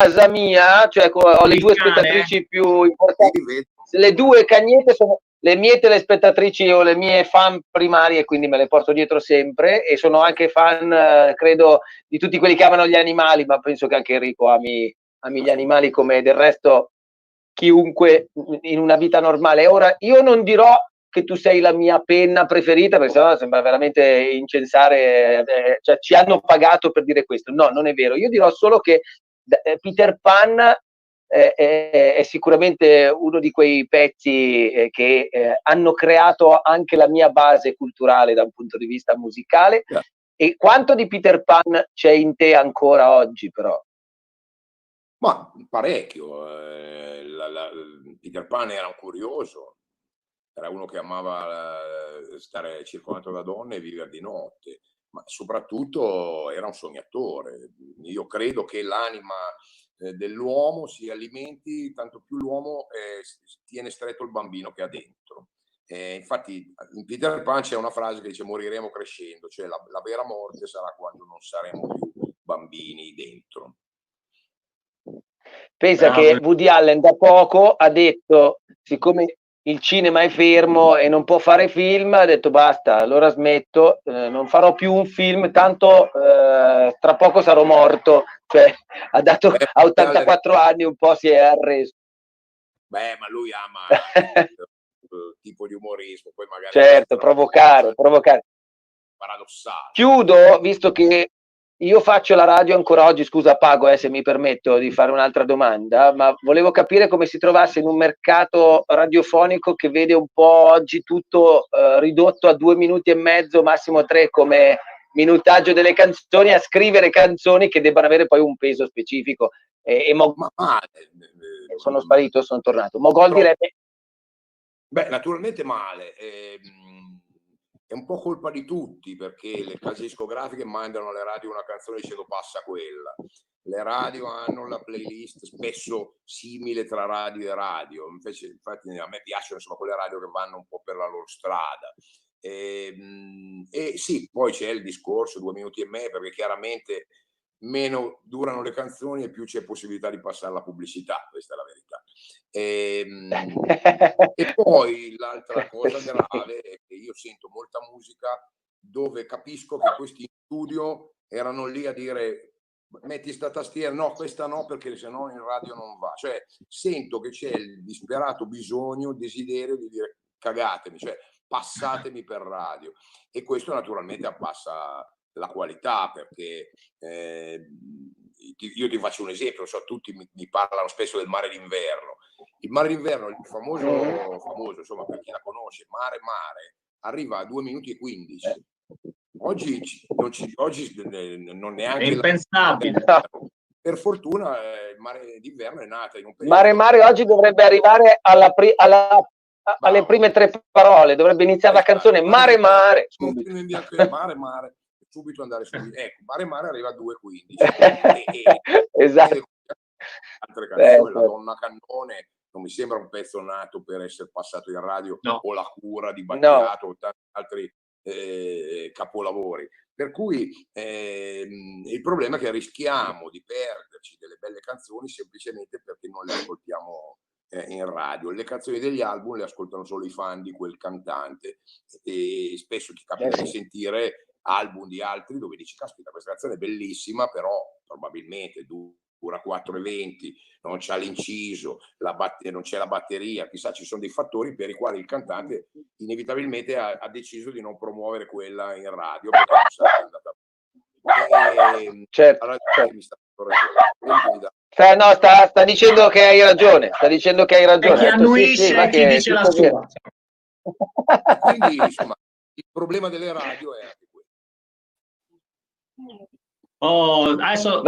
casa mia, cioè ho le due spettatrici più importanti, le due Cagnette sono le mie telespettatrici o le mie fan primarie, quindi me le porto dietro sempre, e sono anche fan, credo, di tutti quelli che amano gli animali, ma penso che anche Enrico ami gli animali come del resto chiunque in una vita normale. Ora, io non dirò che tu sei la mia penna preferita, perché sennò sembra veramente incensare, cioè ci hanno pagato per dire questo. No, non è vero. Io dirò solo che Peter Pan è sicuramente uno di quei pezzi che hanno creato anche la mia base culturale da un punto di vista musicale. E quanto di Peter Pan c'è in te ancora oggi, però? Ma parecchio. Peter Pan era un curioso, era uno che amava stare circondato da donne e vivere di notte, ma soprattutto era un sognatore. Io credo che l'anima dell'uomo si alimenti, tanto più l'uomo tiene stretto il bambino che ha dentro. Infatti in Peter Pan c'è una frase che dice: moriremo crescendo, cioè la vera morte sarà quando non saremo più bambini dentro. Pensa che Woody Allen da poco ha detto, siccome il cinema è fermo e non può fare film, ha detto basta, allora smetto, non farò più un film, tanto tra poco sarò morto. Cioè, ha dato a 84 anni, un po' si è arreso. Beh, ma lui ama tipo di umorismo, poi magari certo, provocare. Paradossale. Chiudo, visto che io faccio la radio ancora oggi, scusa Pago se mi permetto di fare un'altra domanda, ma volevo capire come si trovasse in un mercato radiofonico che vede un po' oggi tutto ridotto a 2 minuti e mezzo, massimo 3 come minutaggio delle canzoni, a scrivere canzoni che debbano avere poi un peso specifico. Sono sparito, sono tornato. Mogol direbbe... Beh, naturalmente male. È un po' colpa di tutti, perché le case discografiche mandano alle radio una canzone dicendo passa quella. Le radio hanno la playlist spesso simile tra radio e radio. Infatti a me piacciono insomma quelle radio che vanno un po' per la loro strada. E sì, poi c'è il discorso 2 minuti e mezzo, perché chiaramente meno durano le canzoni e più c'è possibilità di passare la pubblicità, questa è la verità. E poi l'altra cosa grave è che io sento molta musica dove capisco che questi in studio erano lì a dire metti sta tastiera, no questa no perché sennò in radio non va, cioè sento che c'è il disperato bisogno, desiderio di dire cagatemi, cioè passatemi per radio, e questo naturalmente abbassa la qualità, perché io ti faccio un esempio, so, tutti mi parlano spesso del Mare d'inverno. Il Mare d'inverno, il famoso, insomma, per chi la conosce, Mare arriva a 2 minuti e 15. Oggi non neanche... È impensabile. Per fortuna il Mare d'inverno è nata in un periodo... Mare oggi dovrebbe arrivare alle prime 3 parole, dovrebbe iniziare la canzone Mare. Mare, subito andare su. Ecco, Mare arriva a 2.15. Esatto. Altre canzoni, La Donna Cannone non mi sembra un pezzo nato per essere passato in radio, no. O La Cura di Battiato, o tanti altri capolavori. Per cui il problema è che rischiamo di perderci delle belle canzoni semplicemente perché non le ascoltiamo in radio. Le canzoni degli album le ascoltano solo i fan di quel cantante, e spesso ti capita di sentire album di altri dove dici caspita, questa canzone è bellissima, però probabilmente dura 4:20, non c'ha l'inciso, non c'è la batteria, chissà, ci sono dei fattori per i quali il cantante inevitabilmente ha deciso di non promuovere quella in radio perché non sarebbe andata bene. Certo. No, sta dicendo che hai ragione, E chi annuisce e chi dice la sua. Quindi insomma il problema delle radio è anche questo. Adesso